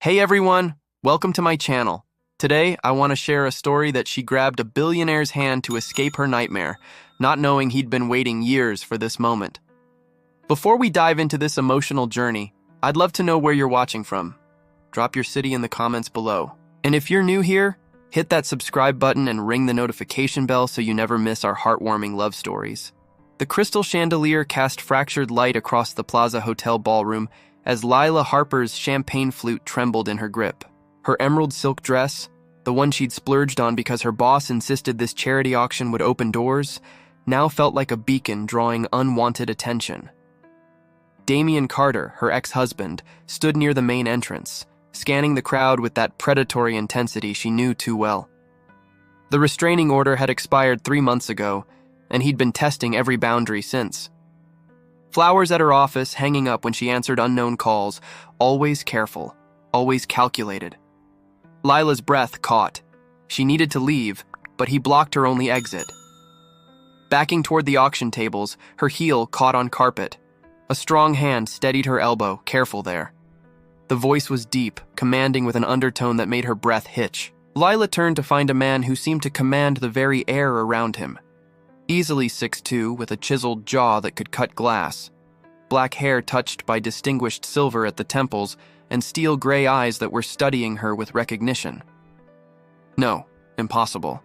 Hey everyone, welcome to my channel. Today, I want to share a story that she grabbed a billionaire's hand to escape her nightmare, not knowing he'd been waiting years for this moment. Before we dive into this emotional journey, I'd love to know where you're watching from. Drop your city in the comments below. And if you're new here, hit that subscribe button and ring the notification bell so you never miss our heartwarming love stories. The crystal chandelier cast fractured light across the Plaza Hotel ballroom as Lila Harper's champagne flute trembled in her grip. Her emerald silk dress, the one she'd splurged on because her boss insisted this charity auction would open doors, now felt like a beacon drawing unwanted attention. Damian Carter, her ex-husband, stood near the main entrance, scanning the crowd with that predatory intensity she knew too well. The restraining order had expired 3 months ago, and he'd been testing every boundary since. Flowers at her office hanging up when she answered unknown calls, always careful, always calculated. Lila's breath caught. She needed to leave, but he blocked her only exit. Backing toward the auction tables, her heel caught on carpet. A strong hand steadied her elbow, careful there. The voice was deep, commanding with an undertone that made her breath hitch. Lila turned to find a man who seemed to command the very air around him. Easily 6'2", with a chiseled jaw that could cut glass. Black hair touched by distinguished silver at the temples, and steel gray eyes that were studying her with recognition. No, impossible.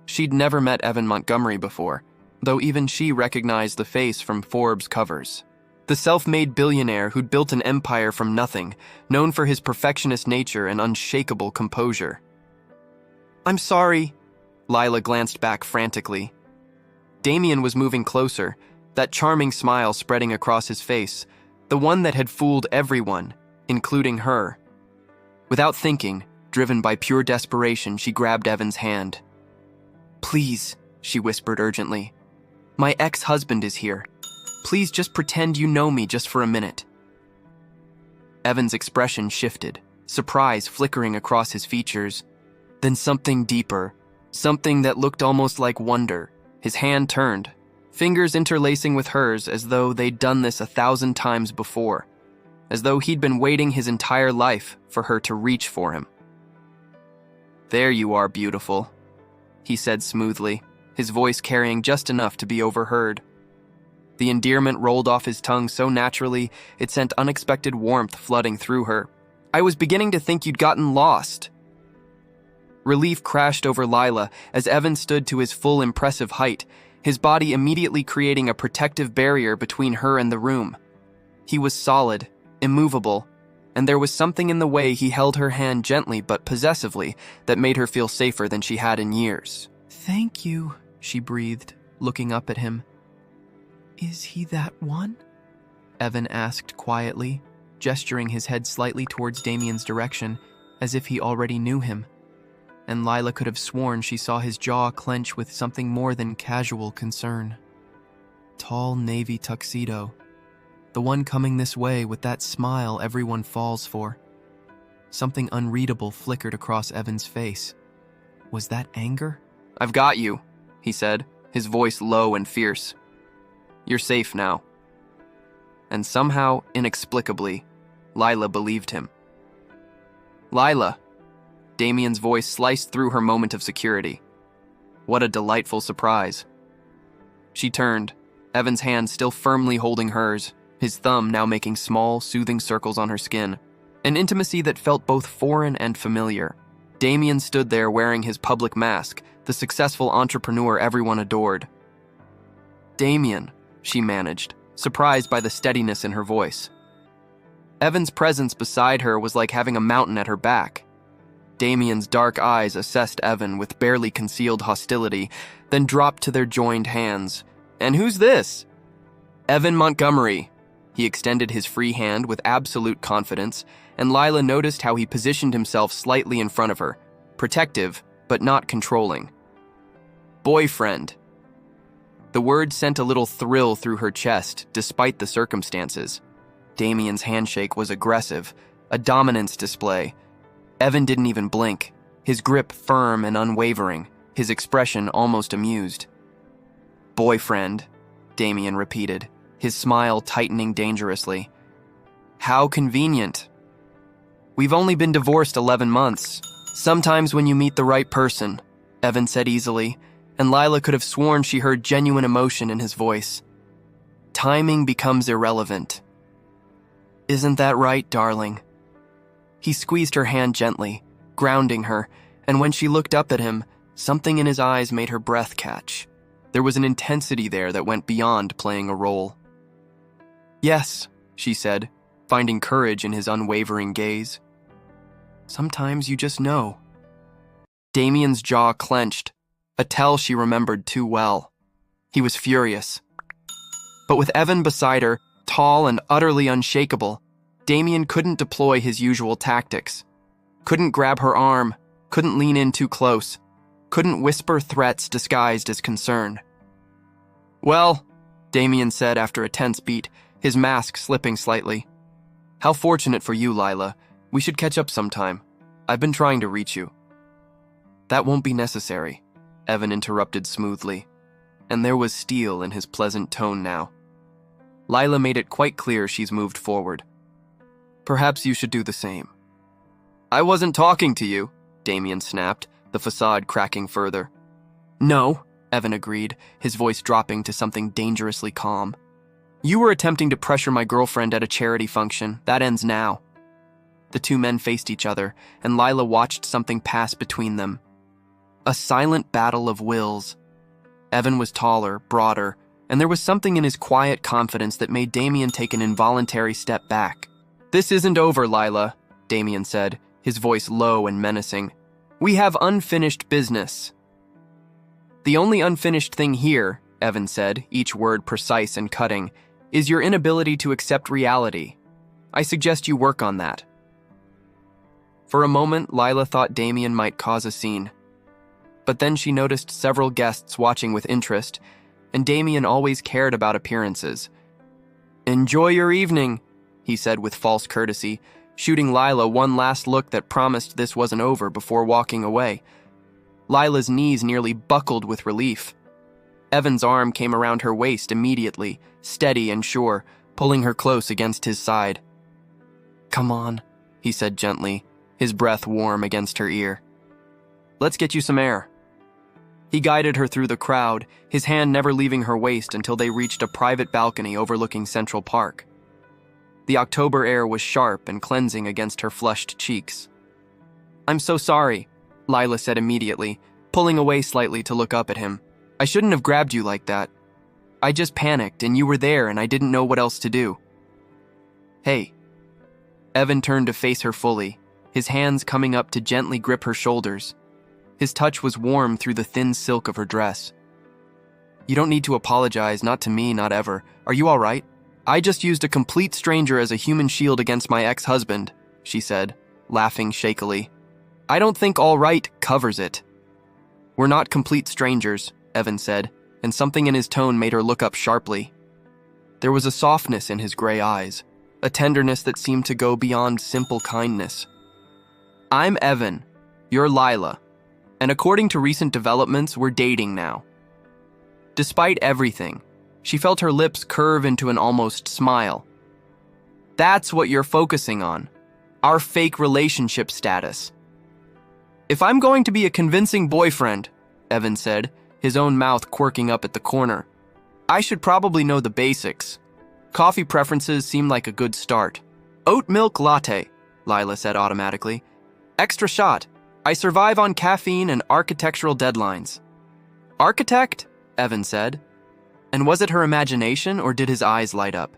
She'd never met Evan Montgomery before, though even she recognized the face from Forbes covers. The self-made billionaire who'd built an empire from nothing, known for his perfectionist nature and unshakable composure. "I'm sorry," Lila glanced back frantically. Damian was moving closer, that charming smile spreading across his face, the one that had fooled everyone, including her. Without thinking, driven by pure desperation, she grabbed Evan's hand. "Please," she whispered urgently. "My ex-husband is here. Please just pretend you know me just for a minute." Evan's expression shifted, surprise flickering across his features. Then something deeper, something that looked almost like wonder. His hand turned, fingers interlacing with hers as though they'd done this 1,000 times before, as though he'd been waiting his entire life for her to reach for him. "There you are, beautiful," he said smoothly, his voice carrying just enough to be overheard. The endearment rolled off his tongue so naturally it sent unexpected warmth flooding through her. "I was beginning to think you'd gotten lost." Relief crashed over Lila as Evan stood to his full impressive height, his body immediately creating a protective barrier between her and the room. He was solid, immovable, and there was something in the way he held her hand gently but possessively that made her feel safer than she had in years. "Thank you," she breathed, looking up at him. "Is he that one?" Evan asked quietly, gesturing his head slightly towards Damian's direction, as if he already knew him. And Lila could have sworn she saw his jaw clench with something more than casual concern. Tall navy tuxedo. The one coming this way with that smile everyone falls for. Something unreadable flickered across Evan's face. Was that anger? "I've got you," he said, his voice low and fierce. "You're safe now." And somehow, inexplicably, Lila believed him. "Lila." Damian's voice sliced through her moment of security. What a delightful surprise. She turned, Evan's hand still firmly holding hers, his thumb now making small, soothing circles on her skin. An intimacy that felt both foreign and familiar. Damian stood there wearing his public mask, the successful entrepreneur everyone adored. "Damian," she managed, surprised by the steadiness in her voice. Evan's presence beside her was like having a mountain at her back. Damian's dark eyes assessed Evan with barely concealed hostility, then dropped to their joined hands. "And who's this?" "Evan Montgomery." He extended his free hand with absolute confidence, and Lila noticed how he positioned himself slightly in front of her, protective, but not controlling. "Boyfriend." The word sent a little thrill through her chest, despite the circumstances. Damian's handshake was aggressive, a dominance display. Evan didn't even blink, his grip firm and unwavering, his expression almost amused. "Boyfriend," Damian repeated, his smile tightening dangerously. "How convenient." We've only been divorced 11 months. Sometimes when you meet the right person, Evan said easily, and Lila could have sworn she heard genuine emotion in his voice. Timing becomes irrelevant. Isn't that right, darling? He squeezed her hand gently, grounding her, and when she looked up at him, something in his eyes made her breath catch. There was an intensity there that went beyond playing a role. Yes, she said, finding courage in his unwavering gaze. Sometimes you just know. Damien's jaw clenched, a tell she remembered too well. He was furious. But with Evan beside her, tall and utterly unshakable, Damien couldn't deploy his usual tactics. Couldn't grab her arm, couldn't lean in too close, couldn't whisper threats disguised as concern. Well, Damien said after a tense beat, his mask slipping slightly. How fortunate for you, Lila. We should catch up sometime. I've been trying to reach you. That won't be necessary, Evan interrupted smoothly, and there was steel in his pleasant tone now. Lila made it quite clear she's moved forward. Perhaps you should do the same. I wasn't talking to you, Damien snapped, the facade cracking further. No, Evan agreed, his voice dropping to something dangerously calm. You were attempting to pressure my girlfriend at a charity function. That ends now. The two men faced each other, and Lila watched something pass between them. A silent battle of wills. Evan was taller, broader, and there was something in his quiet confidence that made Damien take an involuntary step back. This isn't over, Lila, Damien said, his voice low and menacing. We have unfinished business. The only unfinished thing here, Evan said, each word precise and cutting, is your inability to accept reality. I suggest you work on that. For a moment, Lila thought Damien might cause a scene. But then she noticed several guests watching with interest, and Damien always cared about appearances. Enjoy your evening, he said with false courtesy, shooting Lila one last look that promised this wasn't over before walking away. Lila's knees nearly buckled with relief. Evan's arm came around her waist immediately, steady and sure, pulling her close against his side. Come on, he said gently, his breath warm against her ear. Let's get you some air. He guided her through the crowd, his hand never leaving her waist until they reached a private balcony overlooking Central Park. The October air was sharp and cleansing against her flushed cheeks. I'm so sorry, Lila said immediately, pulling away slightly to look up at him. I shouldn't have grabbed you like that. I just panicked and you were there and I didn't know what else to do. Hey. Evan turned to face her fully, his hands coming up to gently grip her shoulders. His touch was warm through the thin silk of her dress. You don't need to apologize, not to me, not ever. Are you all right? I just used a complete stranger as a human shield against my ex-husband, she said, laughing shakily. I don't think all right covers it. We're not complete strangers, Evan said, and something in his tone made her look up sharply. There was a softness in his gray eyes, a tenderness that seemed to go beyond simple kindness. I'm Evan, you're Lila, and according to recent developments, we're dating now. Despite everything, she felt her lips curve into an almost smile. That's what you're focusing on, our fake relationship status. If I'm going to be a convincing boyfriend, Evan said, his own mouth quirking up at the corner, I should probably know the basics. Coffee preferences seem like a good start. Oat milk latte, Lila said automatically. Extra shot. I survive on caffeine and architectural deadlines. Architect? Evan said. And was it her imagination or did his eyes light up?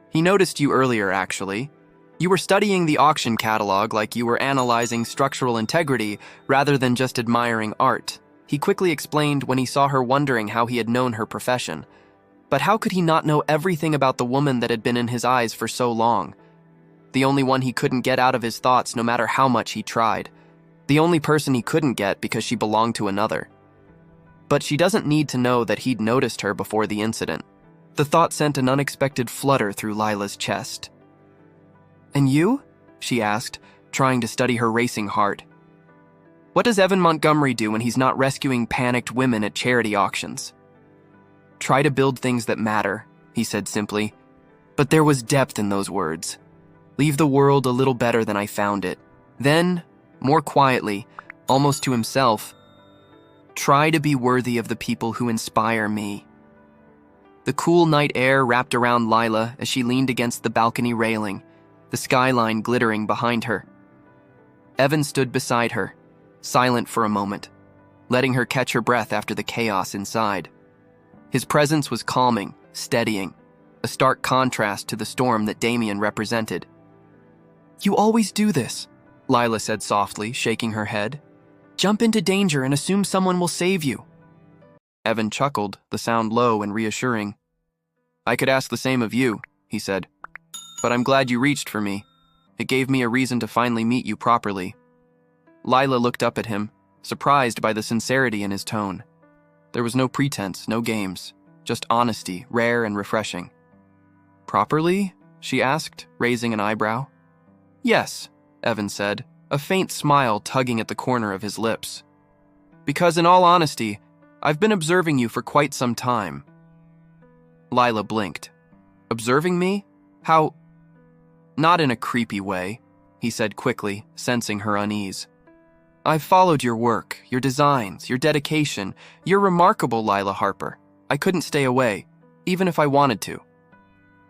He noticed you earlier, actually. You were studying the auction catalog like you were analyzing structural integrity rather than just admiring art. He quickly explained when he saw her wondering how he had known her profession. But how could he not know everything about the woman that had been in his eyes for so long? The only one he couldn't get out of his thoughts no matter how much he tried. The only person he couldn't get because she belonged to another. But she doesn't need to know that he'd noticed her before the incident. The thought sent an unexpected flutter through Lila's chest. And you? She asked, trying to steady her racing heart. What does Evan Montgomery do when he's not rescuing panicked women at charity auctions? Try to build things that matter, he said simply. But there was depth in those words. Leave the world a little better than I found it. Then, more quietly, almost to himself, try to be worthy of the people who inspire me. The cool night air wrapped around Lila as she leaned against the balcony railing, the skyline glittering behind her. Evan stood beside her, silent for a moment, letting her catch her breath after the chaos inside. His presence was calming, steadying, a stark contrast to the storm that Damien represented. "You always do this," Lila said softly, shaking her head. "Jump into danger and assume someone will save you." Evan chuckled, the sound low and reassuring. "I could ask the same of you," he said. "But I'm glad you reached for me. It gave me a reason to finally meet you properly." Lila looked up at him, surprised by the sincerity in his tone. There was no pretense, no games, just honesty, rare and refreshing. "Properly?" she asked, raising an eyebrow. "Yes," Evan said, a faint smile tugging at the corner of his lips. "Because in all honesty, I've been observing you for quite some time." Lila blinked. "Observing me? How?" "Not in a creepy way," he said quickly, sensing her unease. "I've followed your work, your designs, your dedication. You're remarkable, Lila Harper. I couldn't stay away, even if I wanted to."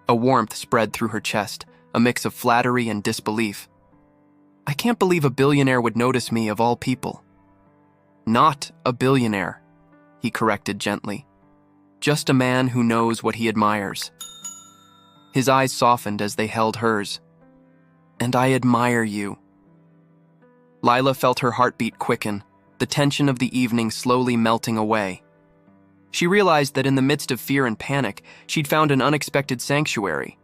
A warmth spread through her chest, a mix of flattery and disbelief. "I can't believe a billionaire would notice me of all people." "Not a billionaire," he corrected gently. "Just a man who knows what he admires." His eyes softened as they held hers. "And I admire you." Lila felt her heartbeat quicken, the tension of the evening slowly melting away. She realized that in the midst of fear and panic, she'd found an unexpected sanctuary.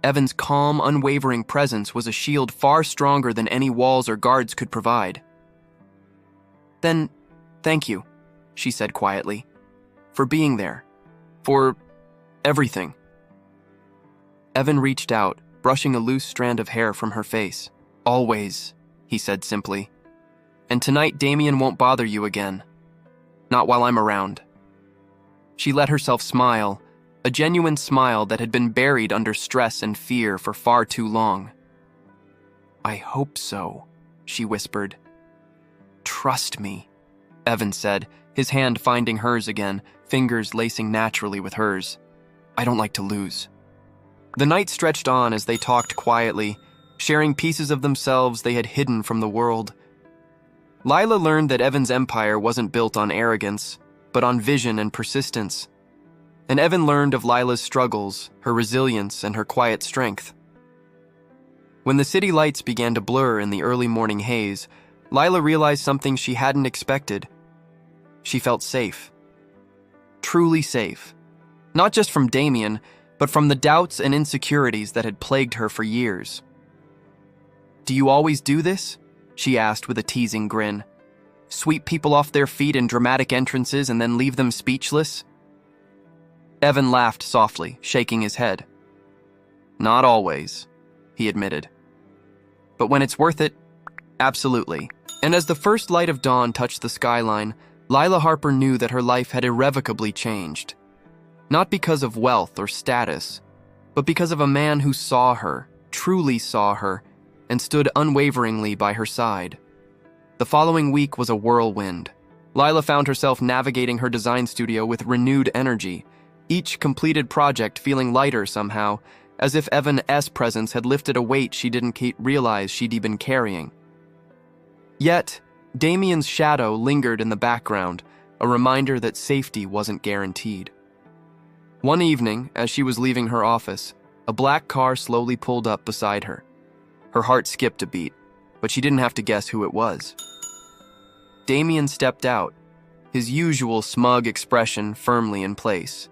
Evan's calm, unwavering presence was a shield far stronger than any walls or guards could provide. "Then, thank you," she said quietly, "for being there, for everything." Evan reached out, brushing a loose strand of hair from her face. "Always," he said simply. "And tonight Damien won't bother you again. Not while I'm around." She let herself smile, a genuine smile that had been buried under stress and fear for far too long. "I hope so," she whispered. "Trust me," Evan said, his hand finding hers again, fingers lacing naturally with hers. "I don't like to lose." The night stretched on as they talked quietly, sharing pieces of themselves they had hidden from the world. Lila learned that Evan's empire wasn't built on arrogance, but on vision and persistence. And Evan learned of Lila's struggles, her resilience, and her quiet strength. When the city lights began to blur in the early morning haze, Lila realized something she hadn't expected. She felt safe. Truly safe. Not just from Damien, but from the doubts and insecurities that had plagued her for years. "Do you always do this?" she asked with a teasing grin. "Sweep people off their feet in dramatic entrances and then leave them speechless?" Evan laughed softly, shaking his head. "Not always," he admitted. "But when it's worth it, absolutely." And as the first light of dawn touched the skyline, Lila Harper knew that her life had irrevocably changed. Not because of wealth or status, but because of a man who saw her, truly saw her, and stood unwaveringly by her side. The following week was a whirlwind. Lila found herself navigating her design studio with renewed energy, each completed project feeling lighter somehow, as if Evan's presence had lifted a weight she didn't realize she'd been carrying. Yet, Damien's shadow lingered in the background, a reminder that safety wasn't guaranteed. One evening, as she was leaving her office, a black car slowly pulled up beside her. Her heart skipped a beat, but she didn't have to guess who it was. Damien stepped out, his usual smug expression firmly in place.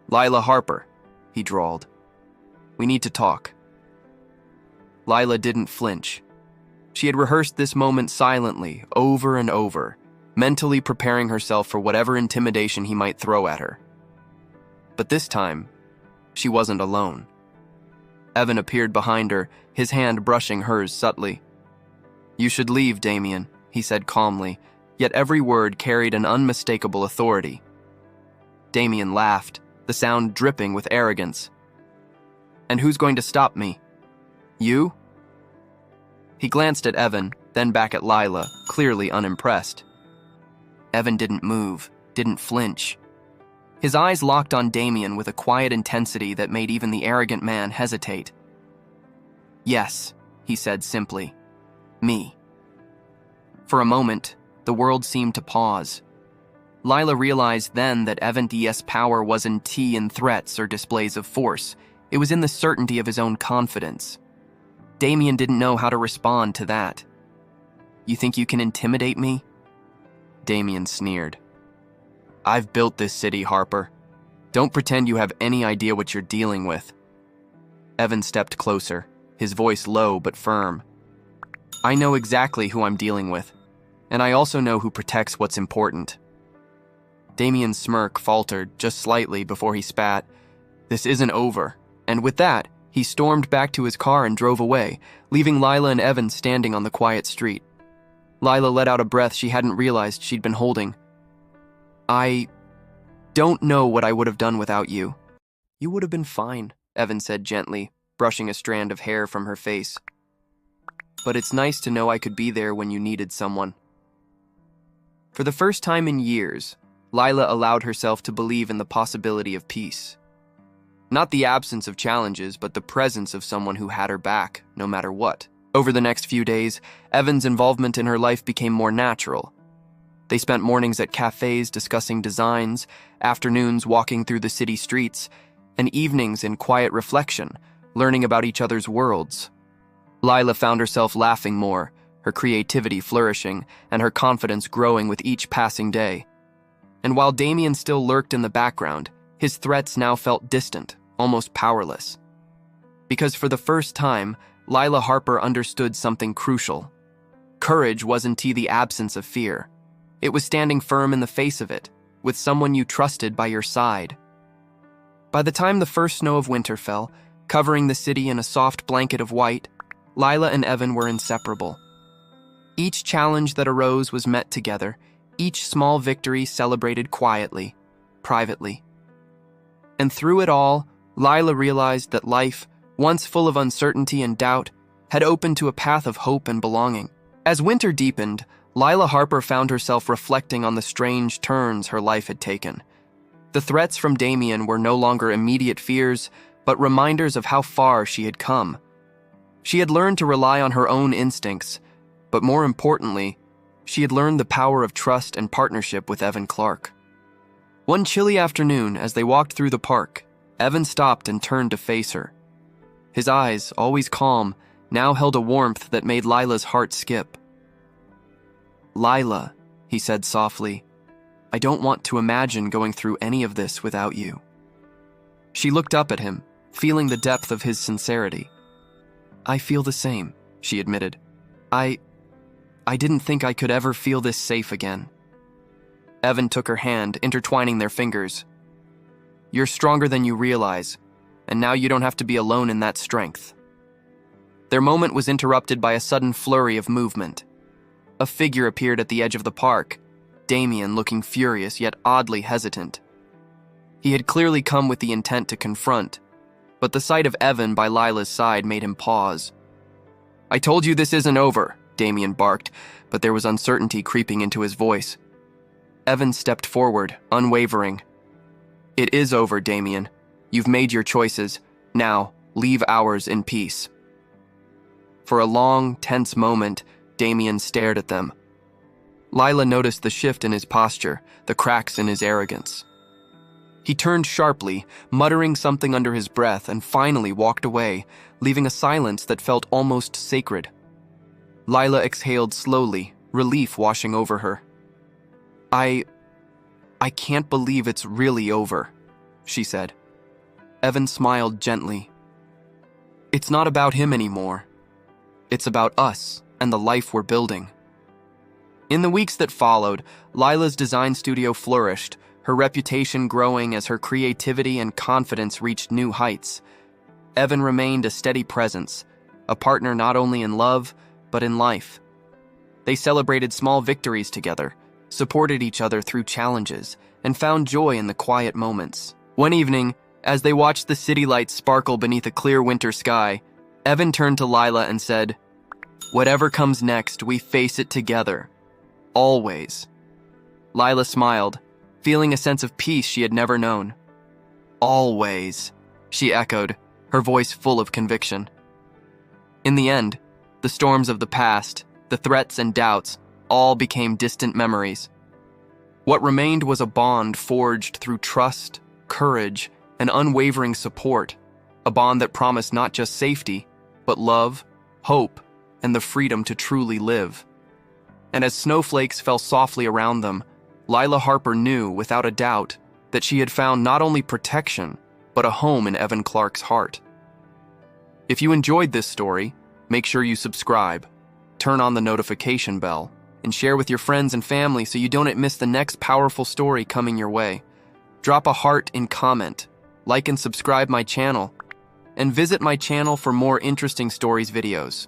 "Lila Harper," he drawled. "We need to talk." Lila didn't flinch. She had rehearsed this moment silently, over and over, mentally preparing herself for whatever intimidation he might throw at her. But this time, she wasn't alone. Evan appeared behind her, his hand brushing hers subtly. "You should leave, Damien," he said calmly, yet every word carried an unmistakable authority. Damien laughed, the sound dripping with arrogance. "And who's going to stop me?" You? He glanced at Evan, then back at Lila, clearly unimpressed. Evan didn't move, didn't flinch. His eyes locked on Damien with a quiet intensity that made even the arrogant man hesitate. Yes, he said simply. Me. For a moment, the world seemed to pause. Lila realized then that Evan's power wasn't in threats or displays of force. It was in the certainty of his own confidence. Damien didn't know how to respond to that. You think you can intimidate me? Damien sneered. I've built this city, Harper. Don't pretend you have any idea what you're dealing with. Evan stepped closer, his voice low but firm. I know exactly who I'm dealing with, and I also know who protects what's important. Damien's smirk faltered just slightly before he spat. This isn't over. And with that, he stormed back to his car and drove away, leaving Lila and Evan standing on the quiet street. Lila let out a breath she hadn't realized she'd been holding. I don't know what I would have done without you. You would have been fine, Evan said gently, brushing a strand of hair from her face. But it's nice to know I could be there when you needed someone. For the first time in years, Lila allowed herself to believe in the possibility of peace. Not the absence of challenges, but the presence of someone who had her back, no matter what. Over the next few days, Evan's involvement in her life became more natural. They spent mornings at cafes discussing designs, afternoons walking through the city streets, and evenings in quiet reflection, learning about each other's worlds. Lila found herself laughing more, her creativity flourishing, and her confidence growing with each passing day. And while Damien still lurked in the background, his threats now felt distant, almost powerless. Because for the first time, Lila Harper understood something crucial. Courage wasn't the absence of fear. It was standing firm in the face of it, with someone you trusted by your side. By the time the first snow of winter fell, covering the city in a soft blanket of white, Lila and Evan were inseparable. Each challenge that arose was met together, each small victory celebrated quietly, privately. And through it all, Lila realized that life, once full of uncertainty and doubt, had opened to a path of hope and belonging. As winter deepened, Lila Harper found herself reflecting on the strange turns her life had taken. The threats from Damien were no longer immediate fears, but reminders of how far she had come. She had learned to rely on her own instincts, but more importantly, she had learned the power of trust and partnership with Evan Clarke. One chilly afternoon, as they walked through the park, Evan stopped and turned to face her. His eyes, always calm, now held a warmth that made Lila's heart skip. Lila, he said softly, I don't want to imagine going through any of this without you. She looked up at him, feeling the depth of his sincerity. I feel the same, she admitted. I didn't think I could ever feel this safe again. Evan took her hand, intertwining their fingers. You're stronger than you realize, and now you don't have to be alone in that strength. Their moment was interrupted by a sudden flurry of movement. A figure appeared at the edge of the park, Damien looking furious yet oddly hesitant. He had clearly come with the intent to confront, but the sight of Evan by Lila's side made him pause. I told you this isn't over, Damien barked, but there was uncertainty creeping into his voice. Evan stepped forward, unwavering. It is over, Damien. You've made your choices. Now, leave ours in peace. For a long, tense moment, Damien stared at them. Lila noticed the shift in his posture, the cracks in his arrogance. He turned sharply, muttering something under his breath, and finally walked away, leaving a silence that felt almost sacred. Lila exhaled slowly, relief washing over her. I can't believe it's really over, she said. Evan smiled gently. It's not about him anymore. It's about us and the life we're building. In the weeks that followed, Lila's design studio flourished, her reputation growing as her creativity and confidence reached new heights. Evan remained a steady presence, a partner not only in love, but in life. They celebrated small victories together, supported each other through challenges, and found joy in the quiet moments. One evening, as they watched the city lights sparkle beneath a clear winter sky, Evan turned to Lila and said, "Whatever comes next, we face it together. Always." Lila smiled, feeling a sense of peace she had never known. "Always," she echoed, her voice full of conviction. In the end, the storms of the past, the threats and doubts, all became distant memories. What remained was a bond forged through trust, courage, and unwavering support, a bond that promised not just safety, but love, hope, and the freedom to truly live. And as snowflakes fell softly around them, Lila Harper knew, without a doubt, that she had found not only protection, but a home in Evan Clarke's heart. If you enjoyed this story, make sure you subscribe, turn on the notification bell, and share with your friends and family so you don't miss the next powerful story coming your way. Drop a heart in comment, like and subscribe my channel, and visit my channel for more interesting stories videos.